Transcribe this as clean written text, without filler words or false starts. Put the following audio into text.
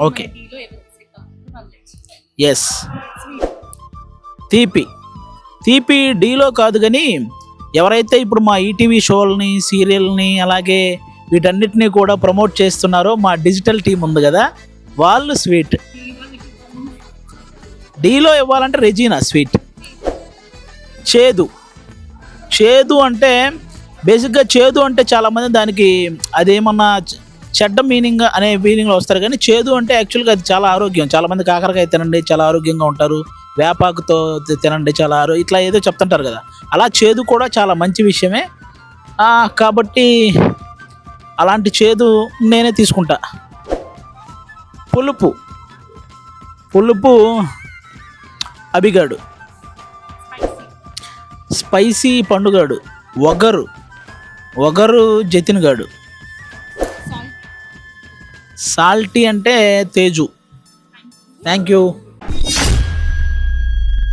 Okay. Yes. తీపి. తీపి డీలో కాదు కానీ ఎవరైతే ఇప్పుడు మా ఈటీవీ షోల్ని, సీరియల్ని, అలాగే వీటన్నిటినీ కూడా ప్రమోట్ చేస్తున్నారో మా డిజిటల్ టీం ఉంది కదా, వాళ్ళు స్వీట్. డీలో ఇవ్వాలంటే రెజీనా స్వీట్. చేదు. చేదు అంటే బేసిక్గా చేదు అంటే చాలామంది దానికి అదేమన్నా చెడ్డ మీనింగ్ అనే మీనింగ్లో వస్తారు, కానీ చేదు అంటే యాక్చువల్గా అది చాలా ఆరోగ్యం. చాలామంది కాకరకాయ తినండి చాలా ఆరోగ్యంగా ఉంటారు, వేపాకుతో తినండి చాలా ఇట్లా ఏదో చెప్తుంటారు కదా, అలా చేదు కూడా చాలా మంచి విషయమే. కాబట్టి అలాంటి చేదు నేనే తీసుకుంటా. పులుపు. పులుపు అభిగాడు. స్పైసీ పండుగాడు. ఒగరు జతిన్ గాడు. సాల్టీ అంటే తేజు. Thank you.